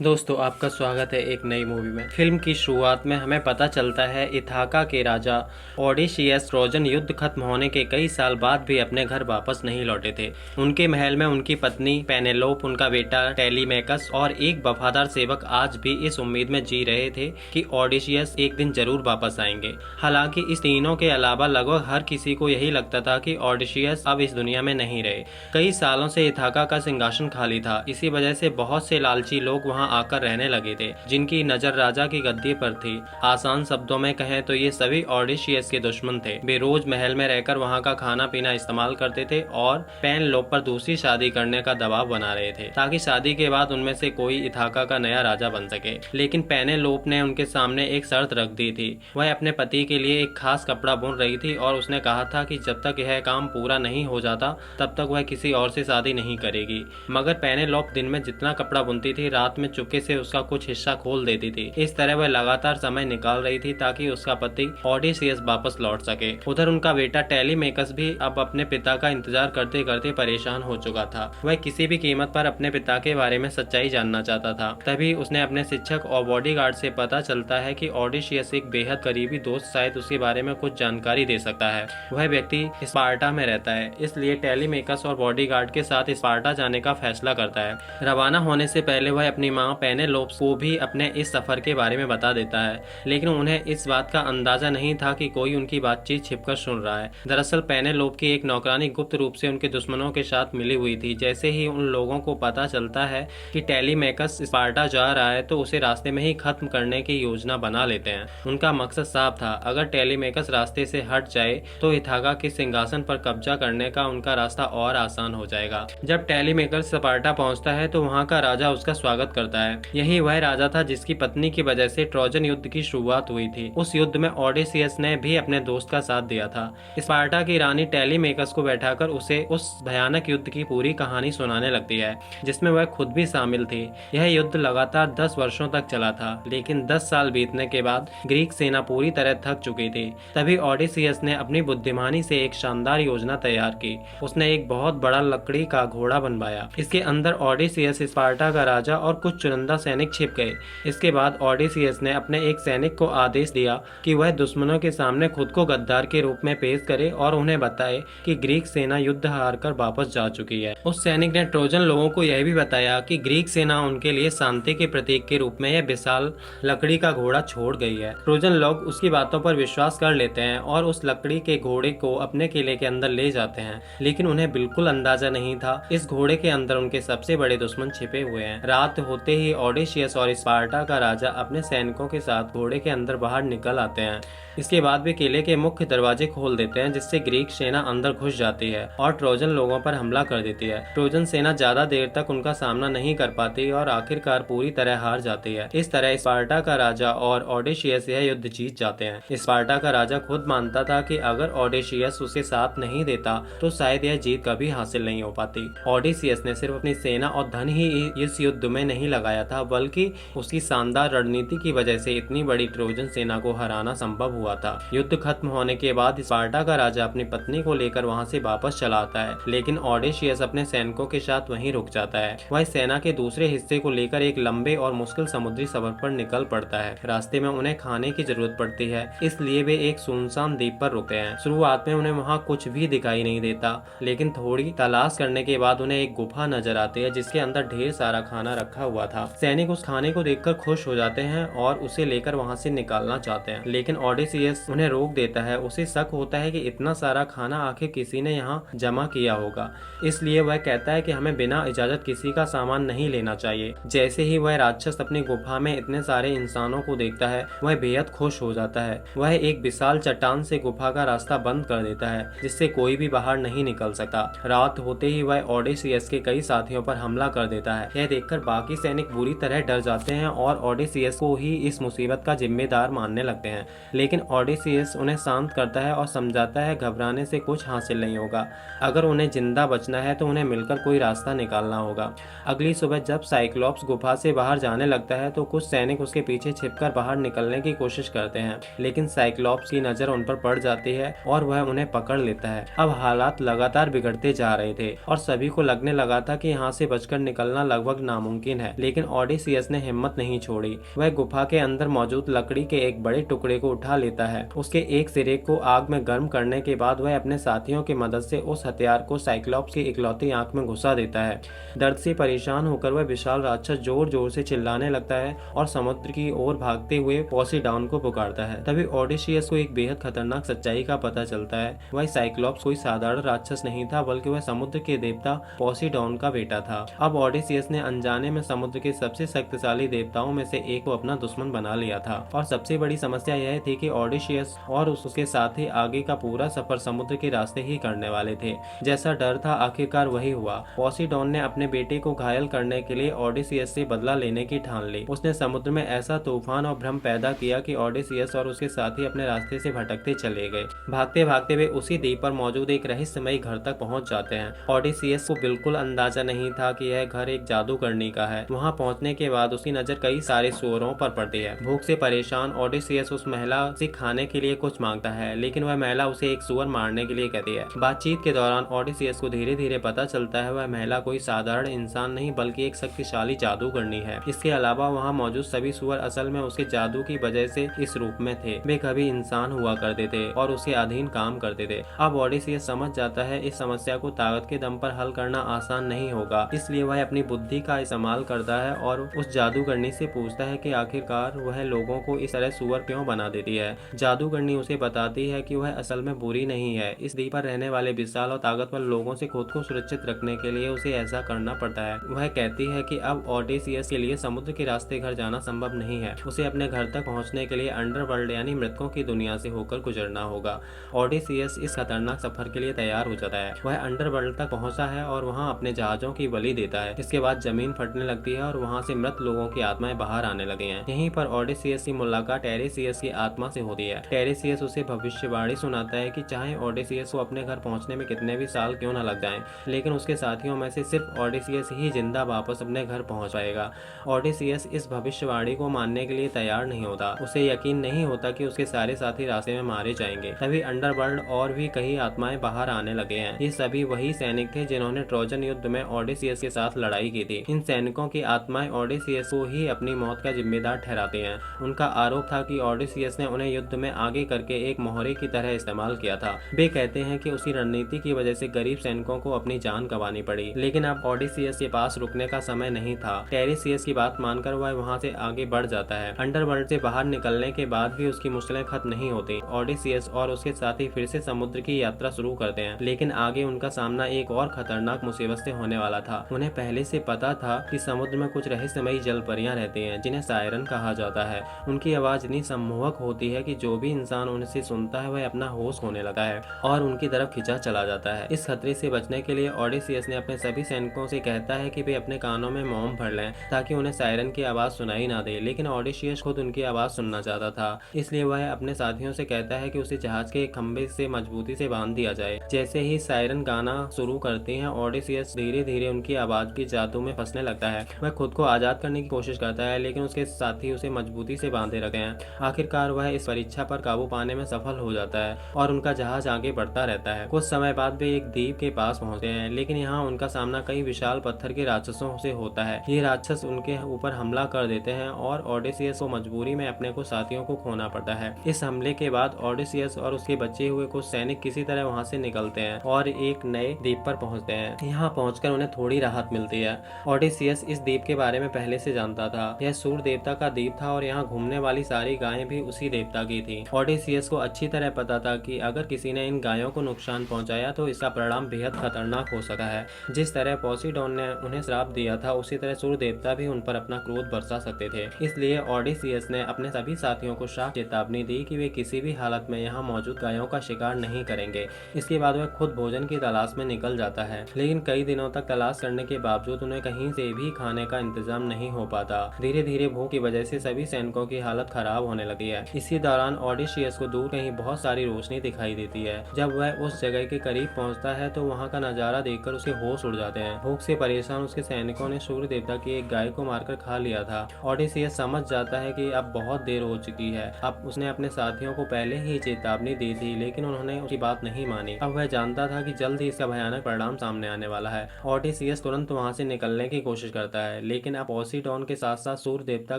दोस्तों, आपका स्वागत है एक नई मूवी में। फिल्म की शुरुआत में हमें पता चलता है इथाका के राजा ओडेशियस ट्रोजन युद्ध खत्म होने के कई साल बाद भी अपने घर वापस नहीं लौटे थे। उनके महल में उनकी पत्नी पेनेलोप, उनका बेटा टेलीमेकस और एक वफादार सेवक आज भी इस उम्मीद में जी रहे थे कि ओडेशियस एक दिन जरूर वापस आएंगे। हालांकि इस तीनों के अलावा लगभग हर किसी को यही लगता था कि ओडेशियस अब इस दुनिया में नहीं रहे। कई सालों से इथाका का सिंहासन खाली था। इसी वजह से बहुत से लालची लोग वहां आकर रहने लगे थे, जिनकी नजर राजा की गद्दी पर थी। आसान शब्दों में कहें तो ये सभी ओडेशियस के दुश्मन थे। वे रोज महल में रहकर वहां का खाना पीना इस्तेमाल करते थे और पेनेलोप पर दूसरी शादी करने का दबाव बना रहे थे, ताकि शादी के बाद उनमें से कोई इथाका का नया राजा बन सके। लेकिन पेनेलोप ने उनके सामने एक शर्त रख दी थी। वह अपने पति के लिए एक खास कपड़ा बुन रही थी और उसने कहा था कि जब तक यह काम पूरा नहीं हो जाता तब तक वह किसी और से शादी नहीं करेगी। मगर पेनेलोप दिन में जितना कपड़ा बुनती थी, रात में चुपके से उसका कुछ हिस्सा खोल देती थी। इस तरह वह लगातार समय निकाल रही थी ताकि उसका पति ओडेशियस वापस लौट सके। उधर उनका बेटा टेलीमेकस भी अब अपने पिता का इंतजार करते करते परेशान हो चुका था। वह किसी भी कीमत पर अपने पिता के बारे में सच्चाई जानना चाहता था। तभी उसने अपने शिक्षक और बॉडीगार्ड से पता चलता है कि ओडेशियस एक बेहद करीबी दोस्त शायद उसके बारे में कुछ जानकारी दे सकता है। वह व्यक्ति स्पार्टा में रहता है, इसलिए टेलीमेकस और बॉडीगार्ड के साथ स्पार्टा जाने का फैसला करता है। रवाना होने से पहले वह अपनी मां पेनेलोप को भी अपने इस सफर के बारे में बता देता है, लेकिन उन्हें इस बात का अंदाजा नहीं था कि कोई उनकी बातचीत छिपकर सुन रहा है। दरअसल पेनेलोप की एक नौकरानी गुप्त रूप से उनके दुश्मनों के साथ मिली हुई थी। जैसे ही उन लोगों को पता चलता है कि टेलीमेकस स्पार्टा जा रहा है तो उसे रास्ते में ही खत्म करने की योजना बना लेते हैं। उनका मकसद साफ था, अगर टेलीमेकस रास्ते से हट जाए तो इथाका के सिंहासन पर कब्जा करने का उनका रास्ता और आसान हो जाएगा। जब टेलीमेकस स्पार्टा पहुंचता है तो वहां का राजा उसका स्वागत करता है। यही वह राजा था जिसकी पत्नी की वजह से ट्रोजन युद्ध की शुरुआत हुई थी। उस युद्ध में ओडेशियस ने भी अपने दोस्त का साथ दिया था। स्पार्टा की रानी टेलीमेकस को बैठाकर उसे उस भयानक युद्ध की पूरी कहानी सुनाने लगती है, जिसमें वह खुद भी शामिल थी। यह युद्ध लगातार 10 वर्षों तक चला था, लेकिन 10 साल बीतने के बाद ग्रीक सेना पूरी तरह थक चुकी थी। तभी ओडेशियस ने अपनी बुद्धिमानी से एक शानदार योजना तैयार की। उसने एक बहुत बड़ा लकड़ी का घोड़ा बनवाया। इसके अंदर ओडेशियस, स्पार्टा का राजा और कुछ चुनिंदा सैनिक छिप गए। इसके बाद ओडेशियस ने अपने एक सैनिक को आदेश दिया कि वह दुश्मनों के सामने खुद को गद्दार के रूप में पेश करे और उन्हें बताए कि ग्रीक सेना युद्ध हारकर वापस जा चुकी है। उस सैनिक ने ट्रोजन लोगों को यह भी बताया कि ग्रीक सेना उनके लिए शांति के प्रतीक के रूप में यह विशाल लकड़ी का घोड़ा छोड़ गई है। ट्रोजन लोग उसकी बातों पर विश्वास कर लेते हैं और उस लकड़ी के घोड़े को अपने किले के अंदर ले जाते हैं, लेकिन उन्हें बिल्कुल अंदाजा नहीं था इस घोड़े के अंदर उनके सबसे बड़े दुश्मन छिपे हुए हैं। रात होते ही ओडेशियस और स्पार्टा का राजा अपने सैनिकों के साथ घोड़े के अंदर बाहर निकल आते हैं। इसके बाद वे किले के मुख्य दरवाजे खोल देते हैं, जिससे ग्रीक सेना अंदर घुस जाती है और ट्रोजन लोगों पर हमला कर देती है। ट्रोजन सेना ज्यादा देर तक उनका सामना नहीं कर पाती और आखिरकार पूरी तरह हार जाती है। इस तरह स्पार्टा का राजा और ओडेशियस यह युद्ध जीत जाते हैं। स्पार्टा का राजा खुद मानता था कि अगर ओडेशियस उसे साथ नहीं देता तो शायद यह जीत कभी हासिल नहीं हो पाती। ओडेशियस ने सिर्फ अपनी सेना और धन ही इस युद्ध में नहीं लगाया था, बल्कि उसकी शानदार रणनीति की वजह से इतनी बड़ी ट्रोजन सेना को हराना संभव हुआ था। युद्ध खत्म होने के बाद स्पार्टा का राजा अपनी पत्नी को लेकर वहां से वापस चला आता है, लेकिन ओडेशियस अपने सैनिकों के साथ वहीं रुक जाता है। वह सेना के दूसरे हिस्से को लेकर एक लंबे और मुश्किल समुद्री सफर पर निकल पड़ता है। रास्ते में उन्हें खाने की जरूरत पड़ती है, इसलिए वे एक सुनसान द्वीप पर रुकते हैं। शुरुआत में उन्हें वहाँ कुछ भी दिखाई नहीं देता, लेकिन थोड़ी तलाश करने के बाद उन्हें एक गुफा नजर आती है जिसके अंदर ढेर सारा खाना रखा हुआ था। सैनिक उस खाने को देखकर खुश हो जाते हैं और उसे लेकर वहां से निकालना चाहते हैं, लेकिन ओडेशियस उन्हें रोक देता है। उसे शक होता है कि इतना सारा खाना आखिर किसी ने यहाँ जमा किया होगा, इसलिए वह कहता है कि हमें बिना इजाजत किसी का सामान नहीं लेना चाहिए। जैसे ही वह राक्षस अपनी गुफा में इतने सारे इंसानों को देखता है, वह बेहद खुश हो जाता है। वह एक विशाल चट्टान से गुफा का रास्ता बंद कर देता है, जिससे कोई भी बाहर नहीं निकल सकता। रात होते ही वह ओडेशियस के कई साथियों पर हमला कर देता है। यह देखकर बाकी सैनिक बुरी तरह डर जाते हैं और ओडेशियस को ही इस मुसीबत का जिम्मेदार मानने लगते हैं, लेकिन ओडेशियस उन्हें शांत करता है और समझाता है घबराने से कुछ हासिल नहीं होगा। अगर उन्हें जिंदा बचना है तो उन्हें मिलकर कोई रास्ता निकालना होगा। अगली सुबह जब साइक्लोप्स गुफा से बाहर जाने लगता है तो कुछ सैनिक उसके पीछे छिपकर बाहर निकलने की कोशिश करते हैं, लेकिन साइक्लोप्स की नजर उन पर पड़ जाती है और वह उन्हें पकड़ लेता है। अब हालात लगातार बिगड़ते जा रहे थे और सभी को लगने लगा था कि यहाँ से बचकर निकलना लगभग नामुमकिन है, लेकिन ओडिसियस ने हिम्मत नहीं छोड़ी। वह गुफा के अंदर मौजूद लकड़ी के एक बड़े टुकड़े को उठा लेता है। उसके एक सिरे को आग में गर्म करने के बाद वह अपने साथियों की मदद से उस हथियार को साइक्लॉप्स की इकलौती आंख में घुसा देता है। दर्द से परेशान होकर वह विशाल राक्षस जोर जोर से चिल्लाने लगता है और समुद्र की ओर भागते हुए पोसीडाउन को पुकारता है। तभी ओडिसियस को एक बेहद खतरनाक सच्चाई का पता चलता है। वह साइक्लॉप्स कोई साधारण राक्षस नहीं था, बल्कि वह समुद्र के देवता पोसीडाउन का बेटा था। अब ओडिसियस ने अनजाने में समुद्र के सबसे शक्तिशाली देवताओं में से एक को अपना दुश्मन बना लिया था। और सबसे बड़ी समस्या यह थी कि ओडिसियस और उसके साथी आगे का पूरा सफर समुद्र के रास्ते ही करने वाले थे। जैसा डर था आखिरकार वही हुआ। पोसीडाउन ने अपने बेटे को घायल करने के लिए ओडिसियस से बदला लेने की ठान ली। उसने समुद्र में ऐसा तूफान और भ्रम पैदा किया कि ओडिसियस और उसके साथी अपने रास्ते से भटकते चले गए। भागते भागते वे उसी द्वीप पर मौजूद एक रहस्यमयी घर तक पहुंच जाते हैं। ओडिसियस को बिल्कुल अंदाजा नहीं था कि यह घर एक जादूगरनी का है। वहां पहुंचने के बाद उसकी नजर कई सारे सुअरों पर पड़ती है। भूख से परेशान ओडिसियस उस महिला से खाने के लिए कुछ मांगता है, लेकिन वह महिला उसे एक सुअर मारने के लिए कहती है। बातचीत के दौरान ओडिसियस को धीरे धीरे पता चलता है वह महिला कोई साधारण इंसान नहीं बल्कि एक शक्तिशाली जादूगरनी है। इसके अलावा वहाँ मौजूद सभी सुअर असल में उसके जादू की वजह से इस रूप में थे। वे कभी इंसान हुआ करते थे और उसके अधीन काम करते थे। अब ओडिसियस समझ जाता है इस समस्या को ताकत के दम पर हल करना आसान नहीं होगा, इसलिए वह अपनी बुद्धि का इस्तेमाल करता है और उस जादूगरनी से पूछता है कि आखिरकार वह लोगों को इस तरह सुअर क्यों बना देती है। जादूगरनी उसे बताती है कि वह असल में बुरी नहीं है। इस द्वीप पर रहने वाले विशाल और ताकतवर लोगों से खुद को सुरक्षित रखने के लिए उसे ऐसा करना पड़ता है। वह कहती है कि अब ओडिसियस के लिए समुद्र के रास्ते घर जाना संभव नहीं है। उसे अपने घर तक पहुंचने के लिए अंडरवर्ल्ड यानी मृतकों की दुनिया से होकर गुजरना होगा। ओडिसियस इस खतरनाक सफर के लिए तैयार हो जाता है। वह अंडरवर्ल्ड तक पहुंचा है और वहां अपने जहाजों की बलि देता है। इसके बाद जमीन फटने लगती है और वहां से मृत लोगों की आत्माएं बाहर आने लगे हैं। यहीं पर ओडिसियस की मुलाकात टेरेसियस की आत्मा से होती है। टेरेसियस उसे भविष्यवाणी सुनाता है कि चाहे ओडिसियस को अपने घर पहुंचने में कितने भी साल क्यों न लग जाएं, लेकिन उसके साथियों में से सिर्फ ओडिसियस ही जिंदा वापस अपने घर पहुंच पाएगा। ओडिसियस इस भविष्यवाणी को मानने के लिए तैयार नहीं होता। उसे यकीन नहीं होता कि उसके सारे साथी रास्ते में मारे जाएंगे। तभी अंडरवर्ल्ड और भी कई आत्माएं बाहर आने लगे हैं। ये सभी वही सैनिक थे जिन्होंने ट्रोजन युद्ध में ओडिसियस के साथ लड़ाई की थी। इन सैनिकों की आत्माएं ओडिसियस को ही अपनी मौत का जिम्मेदार ठहराते हैं। उनका आरोप था कि ओडिसियस ने उन्हें युद्ध में आगे करके एक मोहरे की तरह इस्तेमाल किया था। वे कहते हैं कि उसकी रणनीति की वजह से गरीब सैनिकों को अपनी जान गंवानी पड़ी, लेकिन अब ओडिसियस के पास रुकने का समय नहीं था। टेरेसियस की बात मानकर वह वहां से आगे बढ़ जाता है। अंडरवर्ल्ड से बाहर निकलने के बाद भी उसकी मुश्किलें खत्म नहीं होती। ओडिसियस और उसके साथी फिर से समुद्र की यात्रा शुरू करते हैं, लेकिन आगे उनका सामना एक और खतरनाक मुसीबत से होने वाला था। उन्हें पहले से पता था कि समुद्र में कुछ रहस्यमयी जल परियां रहती हैं जिन्हें सायरन कहा जाता है। उनकी आवाज इतनी सम्मोहक होती है कि जो भी इंसान उनसे सुनता है वह अपना होश खोने लगा है और उनकी तरफ खिंचा चला जाता है। इस खतरे से बचने के लिए ओडिसियस ने अपने सभी सैनिकों से कहता है कि वे अपने कानों में मोम भर लें ताकि उन्हें सायरन की आवाज सुनाई ना दे, लेकिन ओडिसियस खुद उनकी आवाज सुनना चाहता था। इसलिए वह अपने साथियों से कहता है कि उसे जहाज के खंभे से मजबूती से बांध दिया जाए। जैसे ही सायरन गाना शुरू करती हैं, ओडिसियस धीरे धीरे उनकी आवाज की जादू में फंसने लगता है। वह खुद को आजाद करने की कोशिश करता है, लेकिन उसके साथी उसे मजबूती से बांधे रखते हैं। आखिरकार वह इस परीक्षा पर काबू पाने में सफल हो जाता है और उनका जहाज आगे बढ़ता रहता है। कुछ समय बाद वे एक द्वीप के पास पहुंचते हैं, लेकिन यहाँ उनका सामना कई विशाल पत्थर के राक्षसों से होता है। ये राक्षस उनके ऊपर हमला कर देते हैं और ओडिसियस को मजबूरी में अपने कुछ साथियों को खोना पड़ता है। इस हमले के बाद ओडिसियस और उसके बचे हुए कुछ सैनिक किसी तरह वहाँ से निकलते हैं और एक नए द्वीप पर पहुंचते हैं। यहाँ पहुंचकर उन्हें थोड़ी राहत मिलती है। ओडिसियस इस द्वीप के बारे में पहले से जानता था। यह सूर्य देवता का द्वीप था और यहाँ घूमने वाली सारी गायें भी उसी देवता की थी। ओडिसियस को अच्छी तरह पता था कि अगर किसी ने इन गायों को नुकसान पहुंचाया तो इसका परिणाम बेहद खतरनाक हो सकता है। जिस तरह पोसीडोन ने उन्हें श्राप दिया था, उसी तरह सूर्य देवता भी उन पर अपना क्रोध बरसा सकते थे। इसलिए ओडिसियस ने अपने सभी साथियों को साफ चेतावनी दी कि वे किसी भी हालत में यहाँ मौजूद गायों का शिकार नहीं करेंगे। इसके बाद वह खुद भोजन की तलाश में निकल जाता है, लेकिन कई दिनों तक तलाश करने के बावजूद उन्हें कहीं से भी खाने का इंतजाम नहीं हो पाता। धीरे धीरे भूख की वजह से सभी सैनिकों की हालत खराब होने लगी है। इसी दौरान ओडिसियस को दूर कहीं बहुत सारी रोशनी दिखाई देती है। जब वह उस जगह के करीब पहुंचता है तो वहां का नजारा देखकर उसके होश उड़ जाते हैं। भूख से परेशान उसके सैनिकों ने सूर्य देवता की एक गाय को मारकर खा लिया था। ओडिसियस समझ जाता है कि अब बहुत देर हो चुकी है। अब उसने अपने साथियों को पहले ही चेतावनी दी थी, लेकिन उन्होंने उसकी बात नहीं मानी। अब वह जानता था कि जल्द ही इसका भयानक परिणाम सामने आने वाला है। ओडिसियस तुरंत वहां से निकलने की कोशिश करता है, है, लेकिन अब पोसीडोन के साथ साथ सूर्य देवता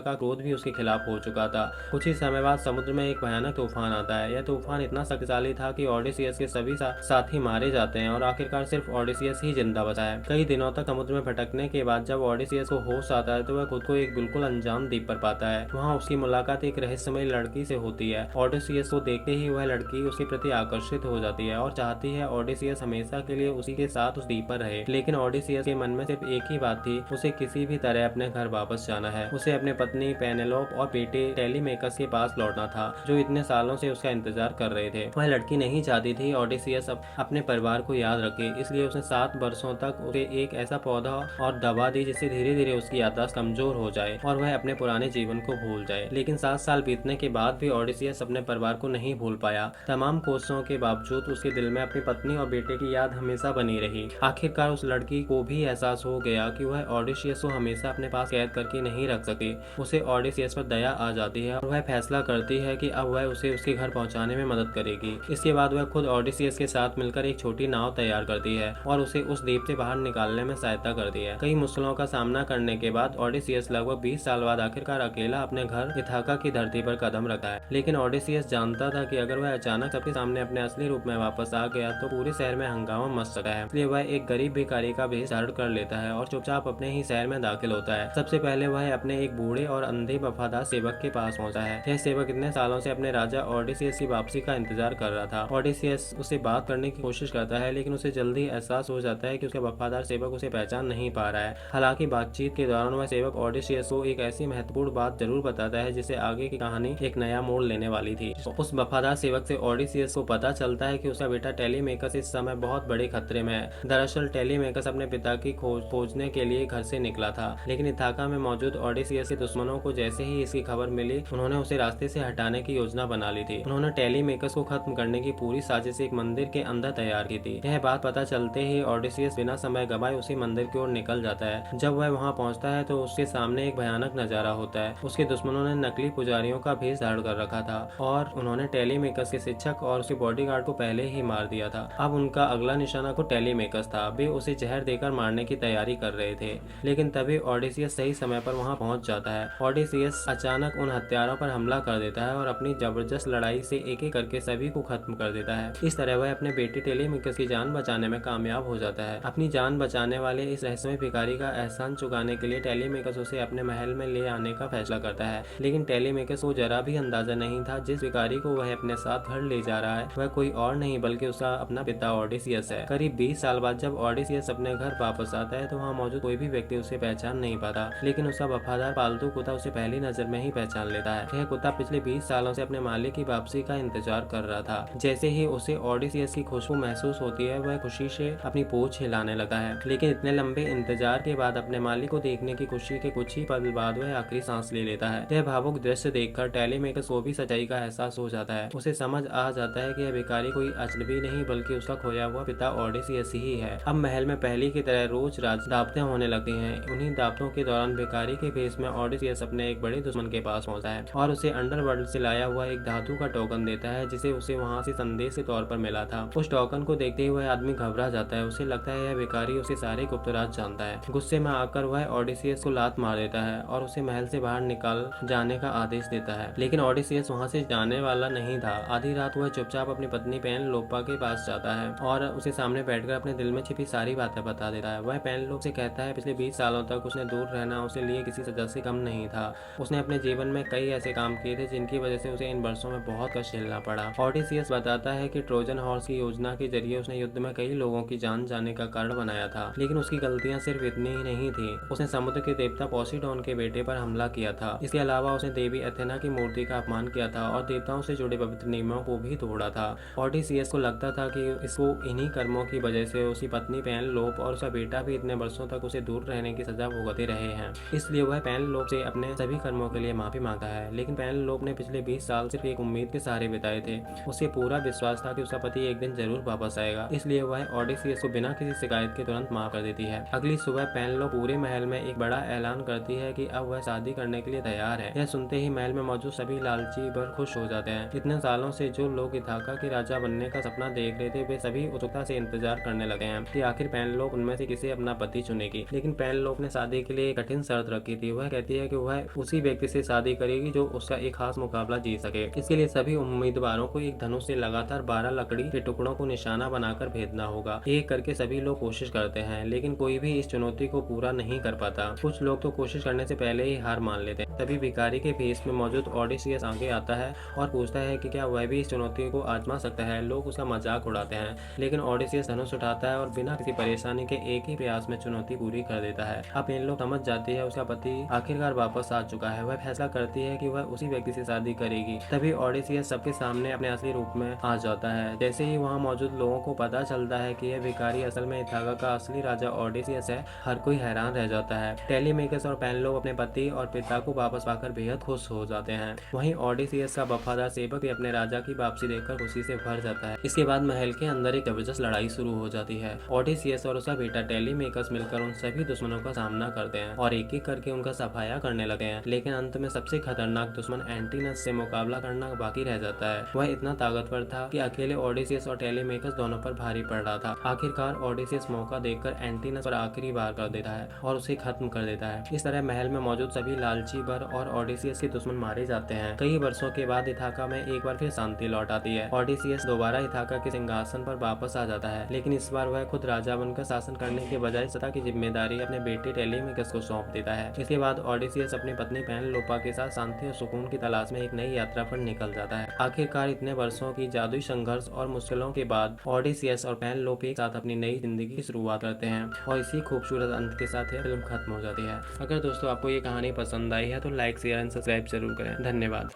का क्रोध भी उसके खिलाफ हो चुका था। कुछ ही समय बाद समुद्र में एक भयानक तूफान आता है। यह तूफान इतना शक्तिशाली था कि ओडेसियस के सभी साथी मारे जाते हैं और आखिरकार सिर्फ ओडेसियस ही जिंदा बचा है। कई दिनों तक समुद्र में भटकने के बाद जब ओडेसियस को होश आता है तो वह खुद को एक बिल्कुल अनजान द्वीप पर पाता है। वहाँ उसकी मुलाकात एक रहस्यमय लड़की से होती है। ओडेसियस को देखते ही वह लड़की उसके प्रति आकर्षित हो जाती है और चाहती है ओडेसियस हमेशा के लिए उसी के साथ उस द्वीप पर रहे। लेकिन ओडेसियस के मन में सिर्फ एक ही बात थी, उसे किसी भी तरह अपने घर वापस जाना है। उसे अपने पत्नी पेनेलोप और बेटे टेलीमेकस के पास लौटना था, जो इतने सालों से उसका इंतजार कर रहे थे। वह लड़की नहीं चाहती थी ओडेसियस अपने परिवार को याद रखे, इसलिए उसने 7 वर्षों तक उसे एक ऐसा पौधा और दवा दी जिससे धीरे धीरे उसकी याददाश्त कमजोर हो जाए और वह अपने पुराने जीवन को भूल जाए। लेकिन 7 साल बीतने के बाद भी ओडेसियस अपने परिवार को नहीं भूल पाया। तमाम कोशिशों के बावजूद उसके दिल में अपनी पत्नी और बेटे की याद हमेशा बनी रही। आखिरकार उस लड़की को भी एहसास हो गया कि वह ओडेसियस को हमेशा अपने पास कैद करके नहीं रख सकती। उसे ओडेसियस पर दया आ जाती है और वह फैसला करती है कि अब वह उसे उसके घर पहुंचाने में मदद करेगी। इसके बाद वह खुद ओडेसियस के साथ मिलकर एक छोटी नाव तैयार करती है और उसे उस द्वीप से बाहर निकालने में सहायता करती है। कई मुश्किलों का सामना करने के बाद ओडेसियस लगभग 20 साल बाद आखिरकार अकेला अपने घर इथाका की धरती पर कदम रखा है। लेकिन ओडेसियस जानता था कि अगर वह अचानक सबके सामने अपने असली रूप में वापस आ गया तो पूरे शहर में हंगामा मच सकता है। इसलिए वह एक गरीब भिखारी का वेश धारण कर लेता है और चुपचाप अपने ही शहर में दाखिल होता है। सबसे पहले वह अपने एक बूढ़े और अंधे वफादार सेवक के पास पहुंचा है। यह सेवक इतने सालों से अपने राजा ओडेसियस की वापसी का इंतजार कर रहा था। ओडेसियस उससे बात करने की कोशिश करता है, लेकिन उसे जल्दी एहसास हो जाता है कि उसका वफादार सेवक उसे पहचान नहीं पा रहा है। हालांकि बातचीत के दौरान वह सेवक ओडेसियस को एक ऐसी महत्वपूर्ण बात जरूर बताता है जिससे आगे की कहानी एक नया मोड़ लेने वाली थी। उस वफादार सेवक से ओडेसियस को पता चलता है कि उसका बेटा टेलीमेकस इस समय बहुत बड़े खतरे में है। दरअसल टेलीमेकस अपने पिता की खोजने के लिए घर से निकला था, लेकिन इथाका में मौजूद ओडेसियस के दुश्मनों को जैसे ही इसकी खबर मिली, उन्होंने उसे रास्ते से हटाने की योजना बना ली थी। उन्होंने टेलीमेकस को खत्म करने की पूरी साजिश एक मंदिर के अंदर तैयार की थी। यह बात पता चलते ही ओडेसियस बिना समय गवाए उसी मंदिर की ओर निकल जाता है। जब वह वहां पहुंचता है तो उसके सामने एक भयानक नजारा होता है। उसके दुश्मनों ने नकली पुजारियों का भेष धारण कर रखा था और उन्होंने टेलीमेकस के शिक्षक और उसके बॉडीगार्ड को पहले ही मार दिया था। अब उनका अगला निशाना को टेलीमेकस था। वे उसे जहर देकर मारने की तैयारी कर रहे थे, लेकिन तभी ओडेसियस सही समय पर वहां पहुंच जाता है। ओडेसियस अचानक उन हत्यारों पर हमला कर देता है और अपनी जबरदस्त लड़ाई से एक एक करके सभी को खत्म कर देता है। इस तरह वह अपने बेटे टेलीमेकस की जान बचाने में कामयाब हो जाता है। अपनी जान बचाने वाले इस रहस्यमय भिखारी का एहसान चुकाने के लिए टेलीमेकस उसे अपने महल में ले आने का फैसला करता है। लेकिन टेलीमेकस को जरा भी अंदाजा नहीं था जिस भिखारी को वह अपने साथ घर ले जा रहा है वह कोई और नहीं बल्कि उसका अपना पिता ओडेसियस है। करीब 20 साल बाद जब ओडेसियस अपने घर वापस आता है तो वहाँ मौजूद कोई भी व्यक्ति उसे पहचान नहीं पाता, लेकिन उसका वफादार पालतू कुत्ता उसे पहली नजर में ही पहचान लेता है। यह कुत्ता पिछले 20 सालों से अपने मालिक की वापसी का इंतजार कर रहा था। जैसे ही उसे ओडेसियस की खुशबू महसूस होती है वह खुशी से अपनी पूंछ हिलाने लगा है। लेकिन इतने लंबे इंतजार के बाद अपने मालिक को देखने की खुशी के कुछ ही पल बाद वह आखिरी सांस ले लेता है। यह भावुक दृश्य देखकर टेलीमेकस को भी सच्चाई का एहसास हो जाता है। उसे समझ आ जाता है कि यह भिखारी कोई अजनबी नहीं बल्कि उसका खोया हुआ पिता ओडेसियस ही है। अब महल में पहले की तरह रोज दावतें होने लगती हैं। उन्हीं दावतों के दौरान भिखारी के भेष में ओडेसियस अपने एक बड़े दुश्मन के पास पहुंचता है और उसे अंडरवर्ल्ड से लाया हुआ एक धातु का टोकन देता है जिसे उसे वहां से संदेश के तौर पर मिला था। उस टोकन को देखते ही वह आदमी घबरा जाता है। उसे लगता है यह भिखारी उसके सारे गुप्त राज जानता है। गुस्से में आकर वह ओडेसियस को लात मार देता है और उसे महल से बाहर निकाल जाने का आदेश देता है। लेकिन ओडेसियस वहां से जाने वाला नहीं था। आधी रात वह चुपचाप अपनी पत्नी पेनेलोपा के पास जाता है और उसे सामने बैठकर अपने दिल में छिपी सारी बातें बता देता है। वह पेनेलोप से कहता है पिछले 20 सालों तक उसने दूर रहना उसके लिए किसी सजा से कम नहीं था। उसने अपने जीवन में कई ऐसे काम किए थे जिनकी वजह से उसे इन वर्षों में बहुत कष्ट झेलना पड़ा। ओडेसियस बताता है कि ट्रोजन हॉर्स की योजना के जरिए उसने युद्ध में कई लोगों की जान जाने का कारण बनाया था, लेकिन उसकी गलतियां सिर्फ इतनी ही नहीं थी। उसने समुद्र के देवता पोसीडोन के बेटे पर हमला किया था। इसके अलावा उसने देवी एथेना की मूर्ति का अपमान किया था और देवताओं से जुड़े पवित्र नियमों को भी तोड़ा था। ओडेसियस को लगता था कि इसको इन्हीं कर्मों की वजह से उसकी पत्नी पेनेलोप और उसका बेटा भी इतने वर्षों तक उसे दूर रहने की सजा भुगते रहे हैं। इसलिए वह पेनेलोप से अपने सभी कर्मों के लिए माफी मांगता है। लेकिन पेनेलोप ने पिछले 20 साल सिर्फ एक उम्मीद के सहारे बिताए थे। उसे पूरा विश्वास था कि उसका पति एक दिन जरूर वापस आएगा, इसलिए वह ओडेसियस को बिना किसी शिकायत के तुरंत माफ कर देती है। अगली सुबह पेनेलोप पूरे महल में एक बड़ा ऐलान करती है कि अब वह शादी करने के लिए तैयार है। यह सुनते ही महल में मौजूद सभी लालची पर खुश हो जाते हैं। इतने सालों से जो लोग इथाका के राजा बनने का सपना देख रहे थे वे सभी उत्सुकता से इंतजार करने लगे हैं कि आखिर पेनेलोप उनमें से किसे अपना पति चुनेगी। लेकिन पेनेलोप उसने शादी के लिए एक कठिन शर्त रखी थी। वह कहती है कि वह उसी व्यक्ति से शादी करेगी जो उसका एक खास मुकाबला जीत सके। इसके लिए सभी उम्मीदवारों को एक धनुष से लगातार 12 लकड़ी के टुकड़ों को निशाना बनाकर भेजना होगा। एक करके सभी लोग कोशिश करते हैं, लेकिन कोई भी इस चुनौती को पूरा नहीं कर पाता। कुछ लोग तो कोशिश करने से पहले ही हार मान लेते हैं। तभी भिखारी के भेष में मौजूद ओडेसियस आगे आता है और पूछता है कि क्या वह भी इस चुनौती को आजमा सकता है। लोग उसका मजाक उड़ाते हैं, लेकिन ओडेसियस धनुष उठाता है और बिना किसी परेशानी के एक ही प्रयास में चुनौती पूरी कर देता है। अब इन लोग समझ जाती है उसका पति आखिरकार वापस आ चुका है। वह फैसला करती है कि वह उसी व्यक्ति से शादी करेगी। तभी ओडेसियस सबके सामने अपने असली रूप में आ जाता है। जैसे ही वहाँ मौजूद लोगों को पता चलता है कि यह भिखारी असल में इथाका का असली राजा ओडेसियस है, हर कोई हैरान रह जाता है। टेलीमेकस और पेनेलोप अपने पति और पिता को वापस पाकर बेहद खुश हो जाते हैं। वहीं ओडेसियस का वफादार सेवक भी अपने राजा की वापसी देखकर खुशी से भर जाता है। इसके बाद महल के अंदर एक जबरदस्त लड़ाई शुरू हो जाती है। ओडेसियस और उसका बेटा टेलीमेकस मिलकर उन सभी दुश्मनों का सामना करते हैं और एक एक करके उनका सफाया करने लगते हैं। लेकिन अंत में सबसे खतरनाक दुश्मन एंटीनस से मुकाबला करना बाकी रह जाता है। वह इतना ताकतवर था कि अकेले ओडेसियस और टेलीमेकस दोनों पर भारी पड़ रहा था। आखिरकार ओडेसियस मौका देखकर एंटीनस पर आखिरी वार कर देता है और उसे खत्म कर देता है। इस तरह महल में मौजूद सभी लालची वर और ओडेसियस के दुश्मन मारे जाते हैं। कई वर्षों के बाद इथाका में एक बार फिर शांति लौट आती है। ओडेसियस दोबारा इथाका के सिंहासन पर वापस आ जाता है, लेकिन इस बार वह खुद राजा बनकर शासन करने के बजाय सत्ता की जिम्मेदारी अपने बेटे टेलीमेकस को सौंप देता है। इसके बाद ओडेसियस अपनी पत्नी पेनेलोपा के साथ शांति और सुकून की तलाश में एक नई यात्रा पर निकल जाता है। आखिरकार इतने वर्षों की जादुई संघर्ष और मुश्किलों के बाद ओडेसियस और पेनेलोपे एक साथ अपनी नई जिंदगी की शुरुआत करते हैं और इसी खूबसूरत अंत के साथ यह फिल्म खत्म हो जाती है। अगर दोस्तों आपको ये कहानी पसंद आई है तो लाइक, शेयर एंड सब्सक्राइब जरूर करें। धन्यवाद।